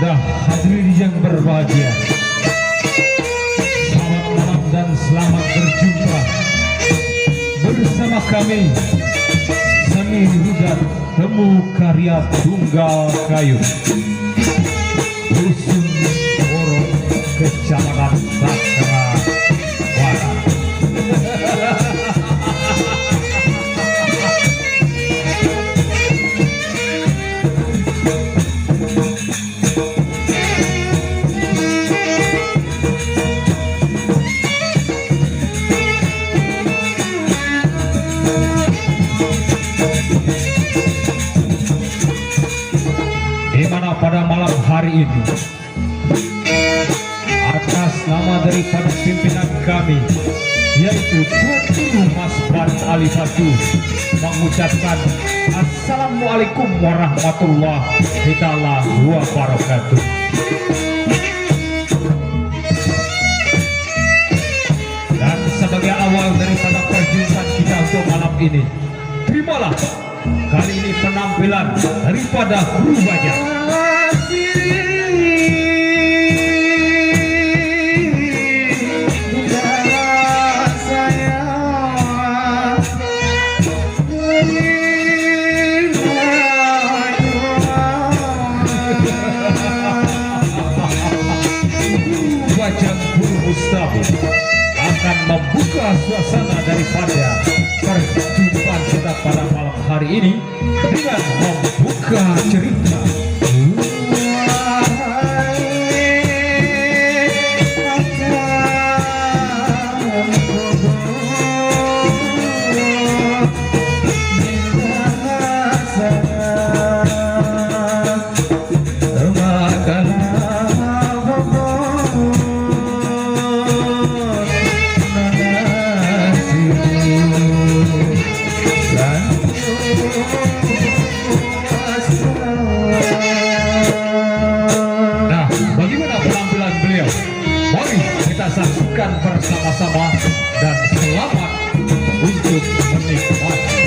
Dah hadirin yang berbahagia, selamat malam dan selamat berjumpa bersama kami Seni Rudat Temu Karya Tunggal Kayu Dusun Borong, Kecamatan Sakra Barat. Pada malam hari ini, atas nama daripada pimpinan kami, yaitu Tuan Guru Mas Ban Ali Batu, mengucapkan Assalamualaikum warahmatullahi wabarakatuh. Dan sebagai awal daripada perjumpaan kita untuk malam ini, terimalah kali ini penampilan daripada Guru Bajang. Bajang Guru Mustafi akan membuka suasana daripada perjumpaan kita pada malam hari ini dengan membuka cerita. Saksikan bersama-sama dan selamat untuk menikmati.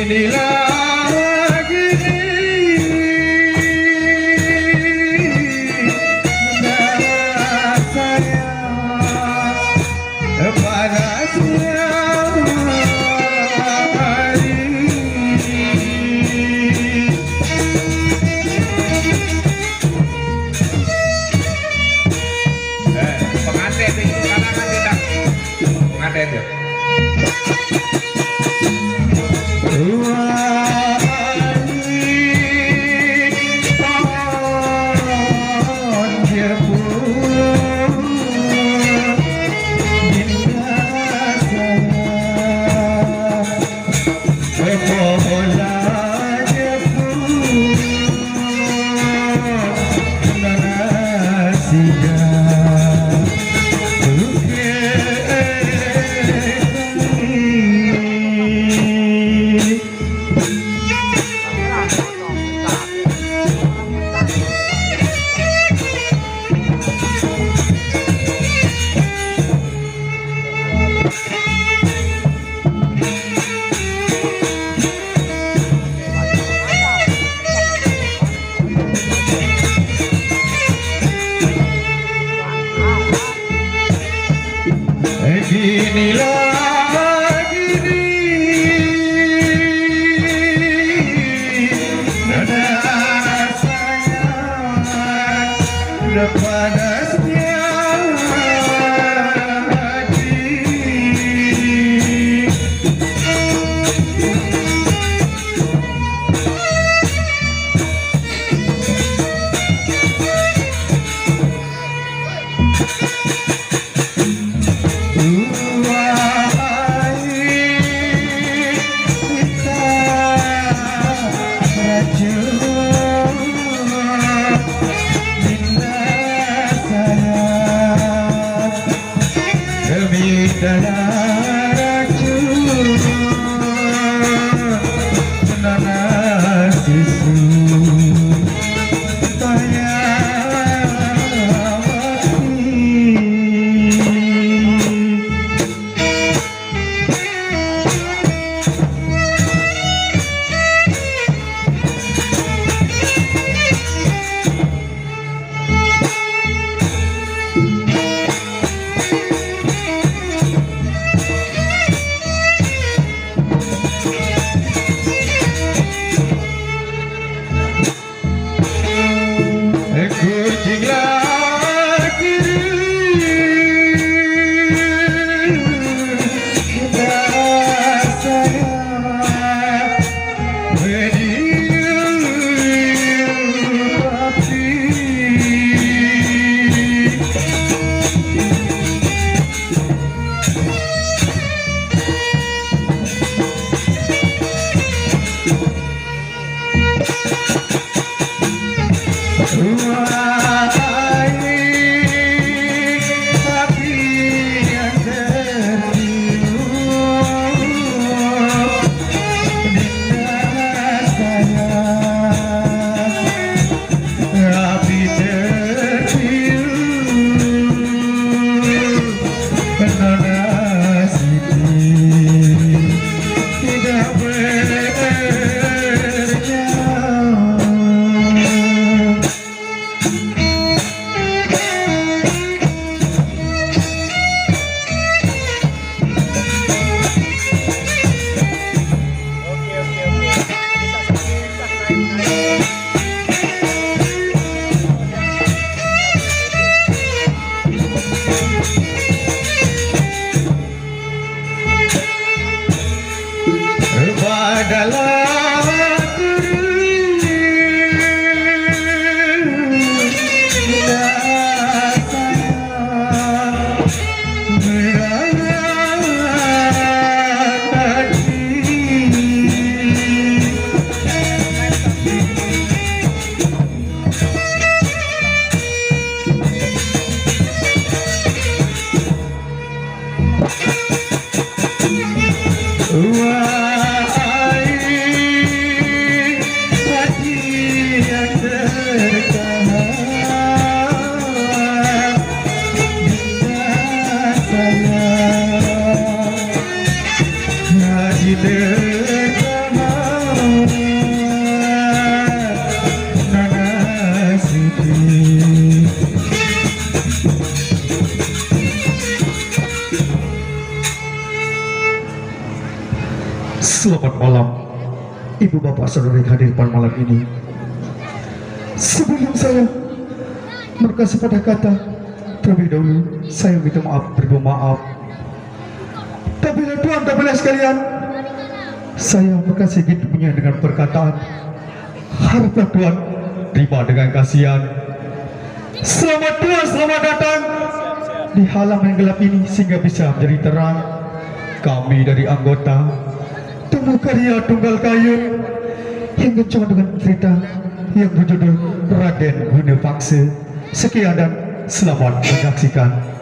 Beginilah gini saya panasnya hari. Pengantin itu kalangan tidak pengantin itu. Beginilah gini nada saya panasnya hati. Selamat malam, ibu bapak saudara yang hadir pada malam ini. Sebelum saya berkasih pada kata, terlebih dahulu saya minta maaf, beribu maaf. Tapi Tuhan, tapi sekalian, saya berkasih hidupnya dengan perkataan. Haraplah Tuhan terima dengan kasihan. Selamat Tuhan, selamat datang di halaman yang gelap ini sehingga bisa menjadi terang. Kami dari anggota Temu Karya Tunggal Kayu yang mencoba dengan cerita yang berjudul Raden Guna Paksa. Sekian dan selamat menyaksikan.